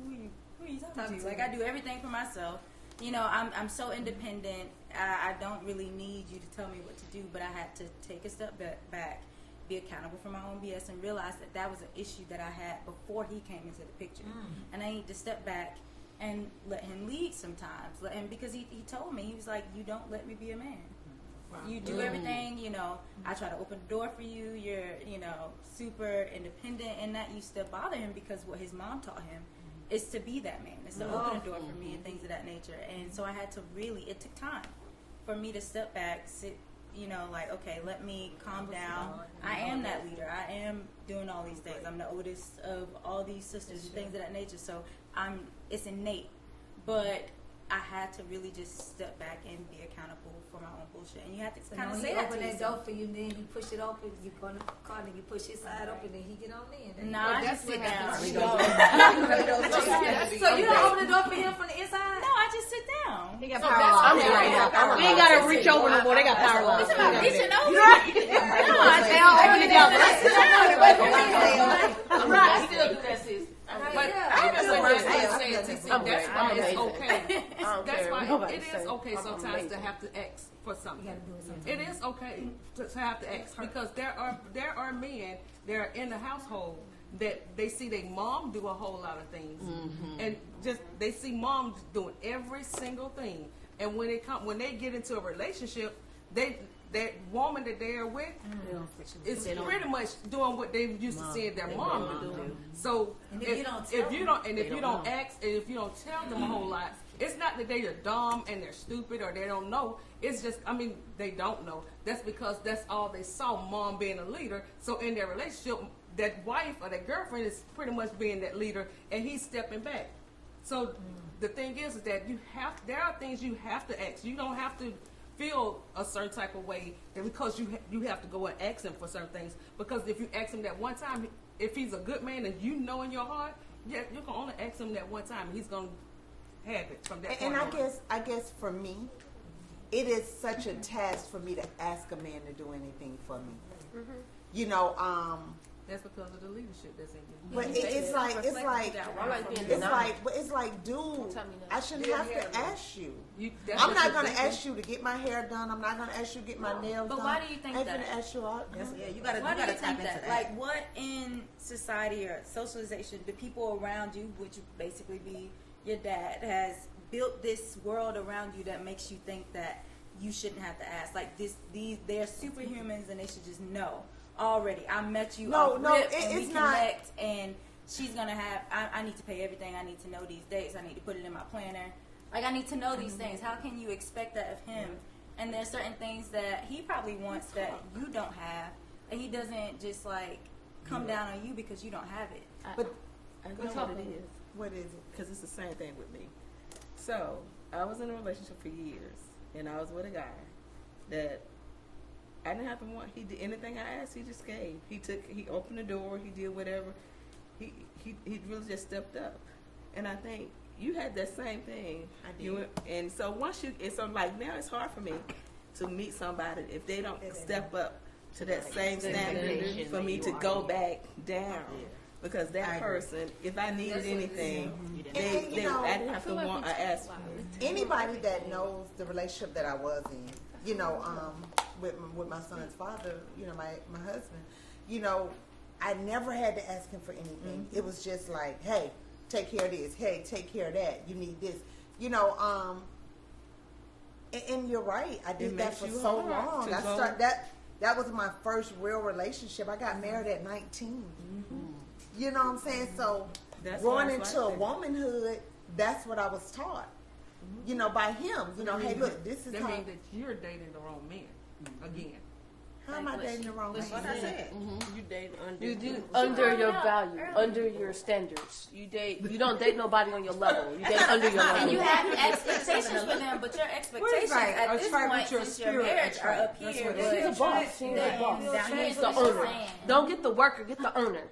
who are you talking to? Like, I do everything for myself. I'm so independent. I don't really need you to tell me what to do, but I had to take a step back be accountable for my own BS and realize that that was an issue that I had before he came into the picture. And I need to step back and let him lead sometimes. Let him, because he told me, he was like, you don't let me be a man. Wow. You do everything, you know, I try to open the door for you, you're, you know, super independent, and that used to bother him because what his mom taught him is to be that man. It's to open the door for me and things of that nature. And so I had to really, it took time for me to step back, sit, you know, like, okay, let me calm down. I am that leader. I am doing all these things. I'm the oldest of all these sisters and things of that nature. So it's innate. But I had to really just step back and be accountable for my own bullshit. And you have to kind of say that open to that yourself. door for you, then you push it open, you go in the car, and you push his side open, and he get on in. No, I just sit down. So you don't open the door for him from the inside? No, I just sit down. He got power locks. We ain't got to reach over no more. They got power locks. Reaching over? No, I say, oh, open the door. Right, I still do that, sis. But that's why it's okay. That's why it is okay sometimes to have to ask for something. It is okay to have to ask because there are men that are in the household that they see their mom do a whole lot of things, and just they see moms doing every single thing, and when they get into a relationship, that woman that they're with is pretty much doing what they used to see their mom do. So if you don't ask, and if you don't tell them a whole lot, it's not that they are dumb and they're stupid or they don't know. It's just, I mean, they don't know. That's because that's all they saw, mom being a leader. So in their relationship, that wife or that girlfriend is pretty much being that leader, and he's stepping back. So the thing is that there are things you have to ask. You don't have to feel a certain type of way because you have to go and ask him for certain things. Because if you ask him that one time, if he's a good man and you know in your heart, yeah, you can only ask him that one time, and he's gonna have it from that point on. I guess for me, it is such a task for me to ask a man to do anything for me. You know, that's because of the leadership that's in you. But it's like, dude, I shouldn't have to ask you. I'm not going to ask you to get my hair done. I'm not going to ask you to get my nails done. But why do you think that? I'm going to ask you all. You got to tap into that. Like, what in society or socialization, the people around you, which would basically be your dad, has built this world around you that makes you think that you shouldn't have to ask? Like, they're superhumans and they should just know. Already, I met you and we connect, and she's gonna have. I need to pay everything. I need to know these dates. I need to put it in my planner. Like, I need to know these things. How can you expect that of him? And there's certain things that he probably wants that you don't have, and he doesn't just like come down on you because you don't have it. But I know what it is. What is it? Because it's the same thing with me. So I was in a relationship for years, and I was with a guy that I didn't have to want. He did anything I asked. He just gave. He opened the door. He did whatever. He really just stepped up. And I think you had that same thing. I did. And so like now it's hard for me to meet somebody if they don't step up to that same standard for me to go back down. Because that person, if I needed anything, I didn't have to want or ask. Anybody that knows the relationship that I was in, you know, with my son's father, you know, my husband, you know, I never had to ask him for anything. It was just like, hey, take care of this. Hey, take care of that. You need this. You know, and you're right. I did that for so long. That was my first real relationship. I got married at 19. You know what I'm saying? So growing into a womanhood, that's what I was taught. You know, by him. You know, hey, look, this is that means that you're dating the wrong man again. How am I dating the wrong man? That's what I said. You date under your value, under your standards. You don't date nobody on your level. You date under your level. And you have expectations for them, but your expectations at this point, since your marriage, are up here. She's a boss. She's a boss. She's the owner. Don't get the worker. Get the owner.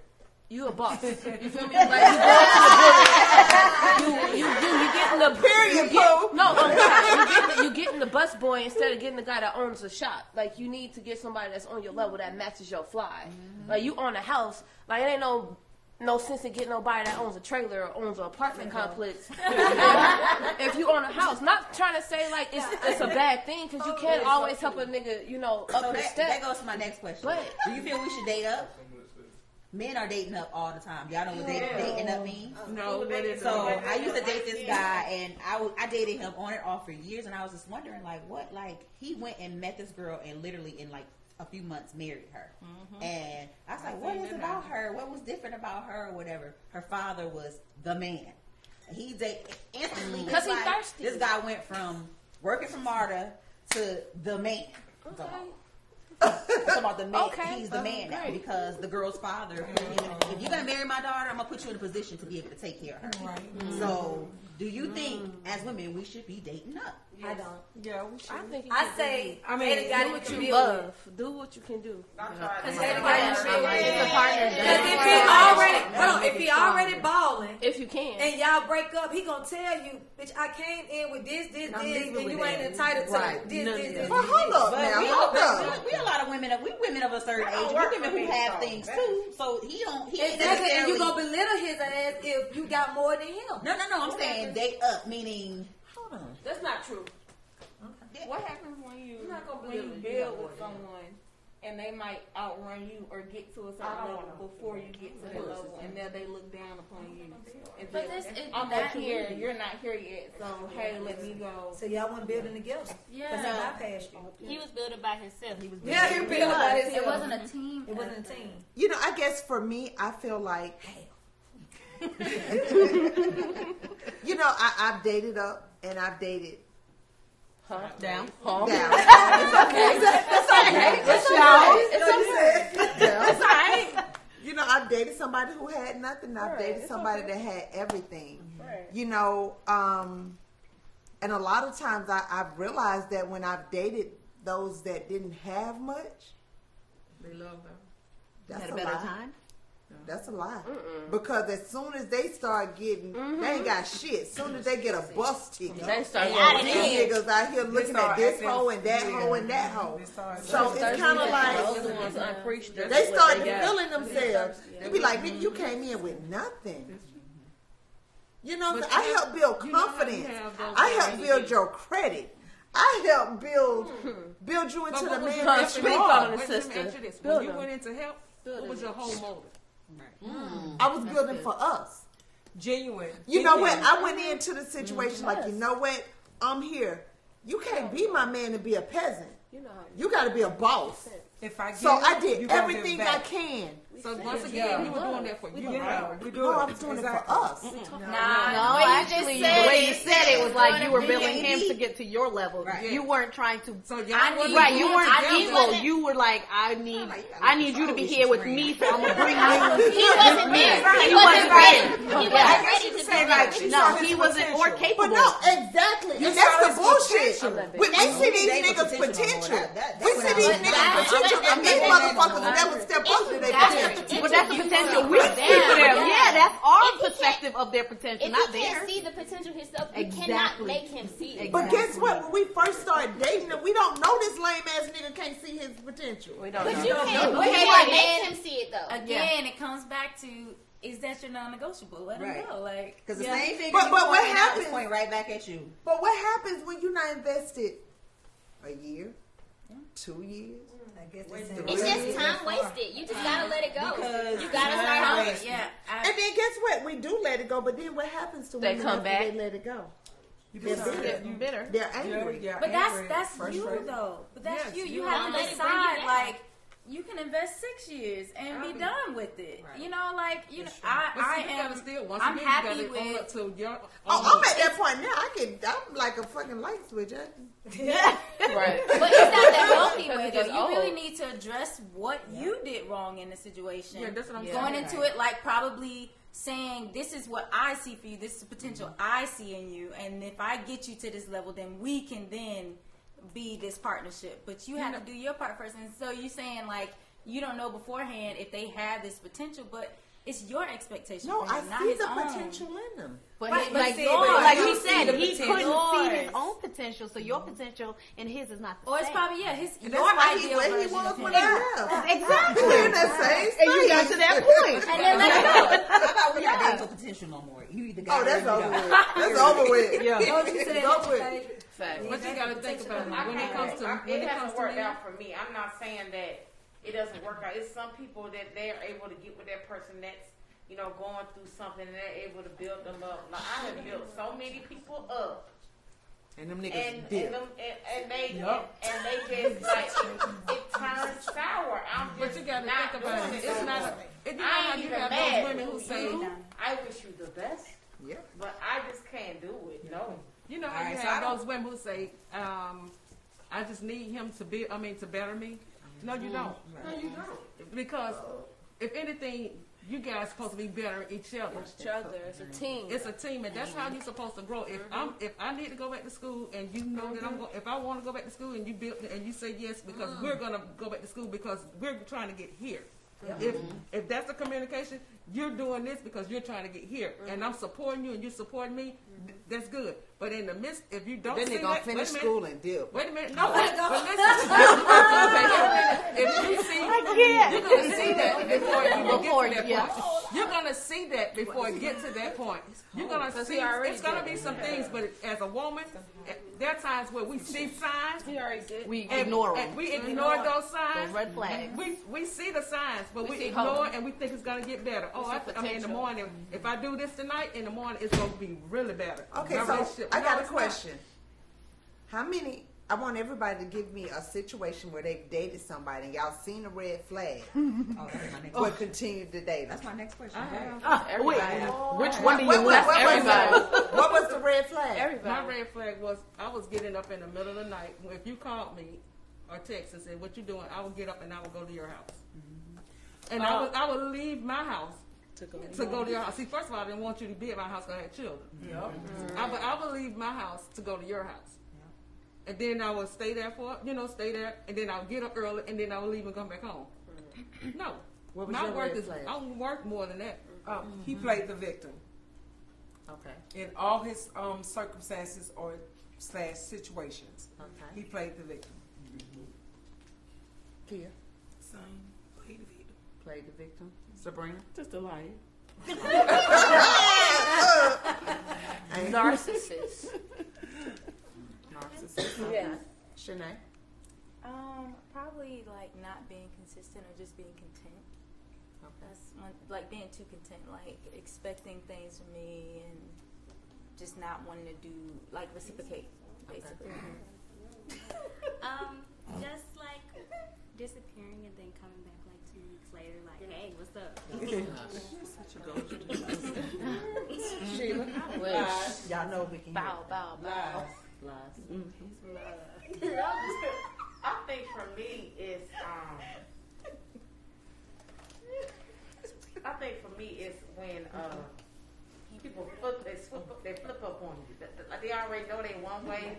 You a boss. You feel me? Like you go to the building. You getting the period. You getting the bus boy instead of getting the guy that owns the shop. Like, you need to get somebody that's on your level that matches your fly. Like, you own a house. Like, it ain't no no sense in getting nobody that owns a trailer or owns an apartment complex. If you own a house, not trying to say like it's a bad thing, because you can't always help a nigga, you know, up his step. That goes to my next question. But do you feel we should date up? Men are dating up all the time. Y'all know what dating up means? No, that is. So I used to date this guy, and I dated him on and off for years, and I was just wondering, like, what? Like, he went and met this girl, and literally in like a few months married her. And I was like, what is about her? What was different about her or whatever? Her father was the man. He dated instantly because he's thirsty. This guy went from working for Marta to the man. Okay. I'm talking about the man. Okay. He's the man now because the girl's father. If you're gonna marry my daughter, I'm gonna put you in a position to be able to take care of her. Right. So, do you think, as women, we should be dating up? I don't. Yeah, we should. I think I say, do what you love. Do what you can do. Because if he already balling, if you can, and y'all break up, he gonna tell you, bitch, I came in with this, and you ain't entitled to this. Well, hold up now. Hold up. We a lot of women. We women of a certain age. We women who have things too. So he don't. He ain't Exactly, and you necessarily. gonna belittle his ass if you got more than him. No. I'm saying date up, meaning. Hold on. That's not true. What happens when you believe build with someone and they might outrun you or get to a certain level before you get to that level, and now they look down upon you? But I'm not here, you're not here yet, so hey, let me go. So y'all weren't building together. Yeah. Because he bypassed you. He was building by himself. He was building by himself. It wasn't a team. It wasn't a team. You know, I guess for me, I feel like, you know, I've dated up and I've dated down. It's okay. It's okay. It's all right. You know, I've dated somebody who had nothing. I've dated somebody that had everything. Right. You know, and a lot of times I've realized that when I've dated those that didn't have much, They love them. that's Had a a better lie. time. That's a lie. Because as soon as they start getting, they ain't got shit. As soon as they get a bus ticket, They start going, these niggas out here looking at this hoe and that hoe and that hoe. So it's kind of like they start feeling themselves. They be like, nigga, you came in with nothing. You know, I help build confidence. I help build your credit. I help build you into the man that you are. Let me ask you this. When you went into help, what was your whole motive? I was building for us. Genuine. You know what? I went into the situation like, you know what? I'm here. You can't be my man and be a peasant. You got to be a boss. If I get So it, I you did gonna everything give I back. can. So once again, he was doing that for you. No, I was doing it for us. No, actually, the way you said it was like you were building him to get to your level. Right. You weren't trying to. So You weren't evil. You were like, I need you to be here with me, so I'm gonna bring you. He wasn't there. He wasn't ready. He wasn't ready to be there. No, he wasn't or capable. But no, exactly. And that's the bullshit. When they see these niggas' potential, we see these niggas' potential, and these motherfuckers never step up to their potential. But that's the potential we see for them. Yeah, that's our perspective of their potential, If not he theirs. can't see the potential himself, you cannot make him see it. But guess what? When we first started dating, we don't know this lame ass nigga can't see his potential. We don't But know. you can't. But You hey, can't again- make him see it though. Again, it comes back to, is that your non-negotiable? Let him Right. go. Like, Because the yeah. same thing. But what happens? happens- Point right back at you. But what happens when you're not invested a year, 2 years? I guess It's just time wasted. You just gotta let it go. Because You gotta start over. Yeah. And then guess what? We do let it go, but then what happens to They women come after back. they let it go? They're bitter. You bitter. They're angry. But that's you though. But that's you. You have Don't to let it bring you decide. down. Like, you can invest 6 years and be done with it. Right. You know, like you know, But see, I you gotta am. still, once I'm again, you happy gotta own with. up to your. Oh, I'm at that point now. I'm like a fucking light switch. Right. But it's not the healthy way though. It's You really old. need to address what you did wrong in the situation. Yeah, that's what I'm Going saying. into it like probably saying, this is what I see for you. This is the potential I see in you. And if I get you to this level, then we can then be this partnership. But you have to do your part first. And so you're saying like, you don't know beforehand if they have this potential, but it's your expectation. No, for I him, not see his the own. potential in them. But Right, he, but like, see, yours, but like you he see said, the he potential. couldn't see his Yours. own potential, so your potential and his is not the Or same. it's probably, yeah, his, And your that's why ideal where he version was of when him. I left. Exactly. We're in that same And you got space. to that point. And then let it go. have no potential no more. You either got that's it or you over don't. with. That's over with. Yeah. Don't you say It's over with. that. But you got to think about it. When it comes to it hasn't worked out for me. I'm not saying that it doesn't work out. It's some people that they're able to get with that person that's going through something and they're able to build them up. Like I have built so many people up. And them niggas and dip. they just like it turns sour. But you got to think about it. It's not. You know I how ain't you even have mad. those women who say, I wish you the best. Yeah. But I just can't do it. No. you know how you have those women who say, I just need him to better me. No, you don't. No, you don't. Because if anything, you guys supposed to be better at each other. It's a team. It's a team, and that's how you're supposed to grow. If I need to go back to school, and you know that if I want to go back to school, and you say yes because we're gonna go back to school because we're trying to get here. If that's the communication, you're doing this because you're trying to get here, and I'm supporting you, and you're supporting me. That's good. But in the midst, if you don't, Then see they're gonna that, finish school and dip. Wait a minute, no. But listen, if you see, you're gonna see that before you get to that point. You're gonna see that before you get to that point. You're gonna see. It's gonna be some things, but as a woman, there are times where we see signs. We ignore them. And we ignore those signs. Those red flags. We see the signs, but we ignore it and we think it's gonna get better. I mean, in the morning, if I do this tonight, in the morning it's gonna be really better. Okay, so I got a question. How many? I want everybody to give me a situation where they've dated somebody and y'all seen a red flag, but continued to date them. That's my next question. Which one do you want? Everybody. What was the red flag? Everybody. My red flag was I was getting up in the middle of the night. If you called me or text and said, "What you doing?" I would get up and I would go to your house, and I would leave my house to go to your house. See, first of all, I didn't want you to be at my house because I had children. I would leave my house to go to your house. And then I would stay there and then I would get up early, and then I would leave and come back home. No. What was my your work red is, flag? I don't work more than that. He played the victim. Okay. In all his circumstances or / situations. Okay. He played the victim. Kia. Same. Played the victim. Played the victim. Sabrina. Just a liar. Narcissist. Narcissist. Okay. Yeah. Shanae. Probably like not being consistent or just being content. That's one, like being too content, like expecting things from me and just not wanting to do like reciprocate, basically. Just like disappearing and then coming back like 2 weeks later, like, hey, what's up? Sheila. Lies. Y'all know we can Bow. Lies. I think for me it's when people flip up on you. Like they already know they one way,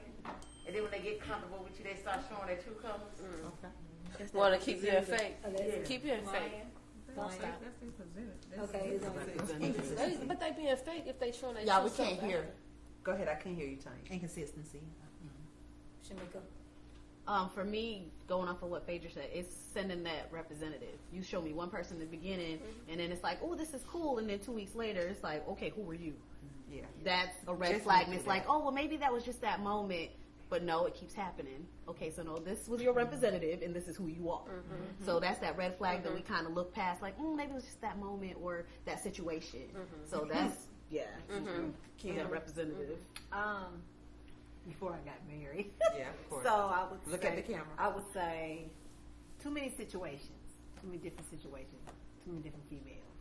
and then when they get comfortable with you, they start showing their true colors. Okay. Want to keep you in fake. Keep you in fake. Don't stop. Okay. But they being fake if they show their Y'all, we true can't self. hear. Go ahead, I can't hear you, Tanya. Inconsistency. Shamika. For me, going off of what Phaedra said, it's sending that representative. You show me one person in the beginning, and then it's like, oh, this is cool, and then 2 weeks later, it's like, okay, who are you? Yeah. That's a red flag, and it's like, oh, well, maybe that was just that moment, but no, it keeps happening. Okay, so no, this was your representative, and this is who you are. So that's that red flag that we kind of look past, like, maybe it was just that moment or that situation. So that's, that representative. Before I got married. Yeah, of course. So I would Look say, at the camera. I would say too many situations, too many different situations, too many different females.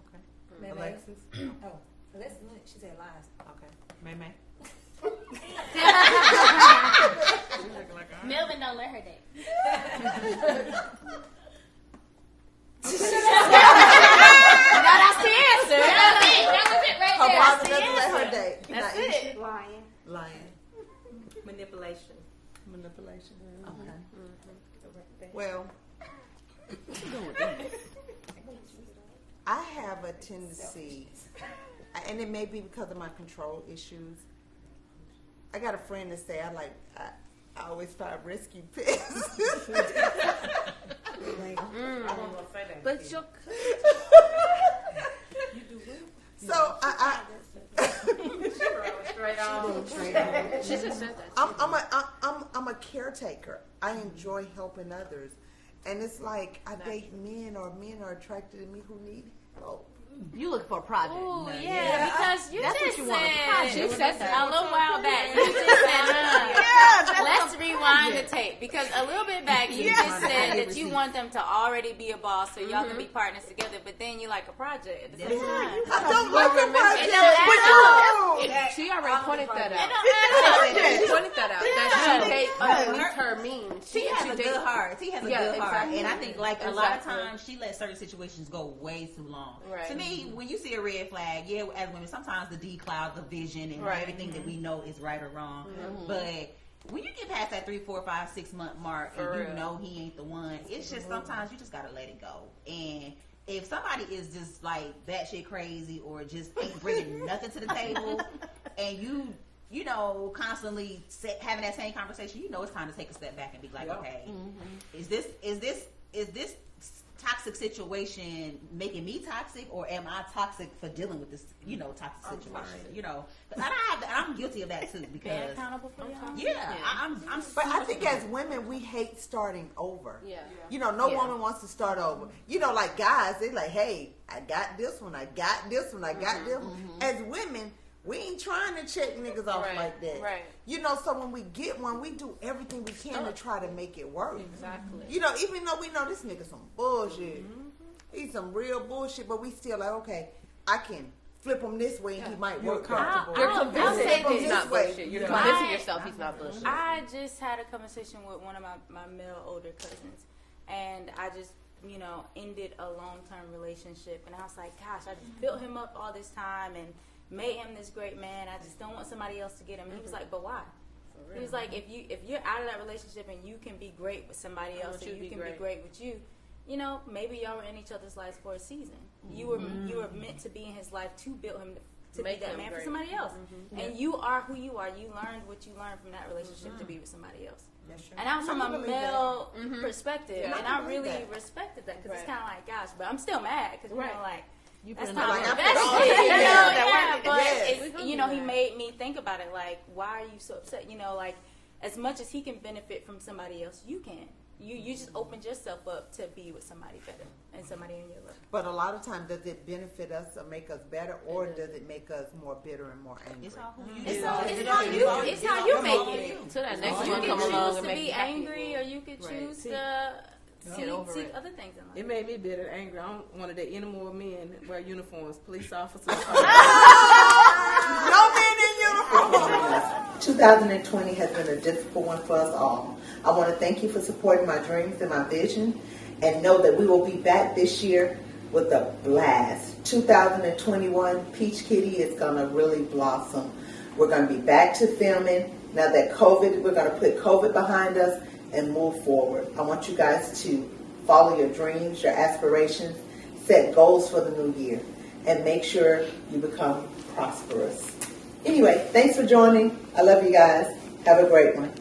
Okay. Alexis. Oh, Alexis, she said lies. Okay. May. Melvin don't let her date. Now that's the answer. That was it right Her there. father doesn't let her date. That's Not it. eat. Lying. Manipulation. Okay. Well, I have a tendency, and it may be because of my control issues. I got a friend that say I always find rescue pets. I wasn't gonna say that. But your So I'm a caretaker. I enjoy helping others, and it's like I date men, or men are attracted to me who need help. You look for a project. Ooh, yeah, because you That's just what you want, a said, project. you said a little while back, you just said, let's rewind the tape, because a little bit back, you just said that you want them to already be a boss so y'all can be partners together, but then you like a project at the same time. I don't like a project. She already pointed that out. She pointed that out. That she hate underneath her mean. She has a good heart. She has a good heart, exactly. and I think like a lot of times she lets certain situations go way too long. Right. To me, when you see a red flag, yeah, as women, sometimes the D clouds the vision and everything that we know is right or wrong. But when you get past that 3, 4, 5, 6 month mark and you know he ain't the one, it's just sometimes you just gotta let it go. And if somebody is just like batshit crazy or just ain't bringing nothing to the table, and you know, constantly having that same conversation, you know, it's time to take a step back and be like, okay, is this toxic situation making me toxic, or am I toxic for dealing with this, you know, toxic situation? You know, I'm guilty of that too, because accountable for y'all. Yeah, I'm. But I think as women, we hate starting over. Yeah. You know, no woman wants to start over. You know, like guys, they like, hey, I got this one, I got this one, I got this one. As women, we ain't trying to check niggas off like that. Right. You know, so when we get one, we do everything we can to try to make it work. Exactly. You know, even though we know this nigga some bullshit. He's some real bullshit, but we still like, okay, I can flip him this way and he might work comfortable. You're convincing Flip him he's this not way. bullshit. You're convincing yourself he's not bullshit. I just had a conversation with one of my male older cousins, and I just, you know, ended a long-term relationship, and I was like, gosh, I just built him up all this time and made him this great man. I just don't want somebody else to get him. He was like, but why? He was like, if you're out of that relationship and you can be great with somebody else, and you can be great with you, you know, maybe y'all were in each other's lives for a season. You were meant to be in his life to build him to be that man for somebody else. And you are who you are. You learned what you learned from that relationship to be with somebody else. And that was from a male perspective, and I really respected that, because it's kind of like, gosh, but I'm still mad because you know, like. That's not like but you know, he made me think about it. Like, why are you so upset? You know, like, as much as he can benefit from somebody else, you can. You just opened yourself up to be with somebody better and somebody in your life. But a lot of times, does it benefit us or make us better, or does it make us more bitter and more angry? It's how you make it. So that next You one can come along choose and to make be you happy. angry, or you could choose to see other things in life. It made me bitter and angry. I don't want to date any more men that wear uniforms, police officers. No men in uniform. 2020 has been a difficult one for us all. I want to thank you for supporting my dreams and my vision, and know that we will be back this year with a blast. 2021, Peach Kitty is going to really blossom. We're going to be back to filming. Now that COVID, we're going to put COVID behind us and move forward. I want you guys to follow your dreams, your aspirations, set goals for the new year, and make sure you become prosperous. Anyway, thanks for joining. I love you guys. Have a great one.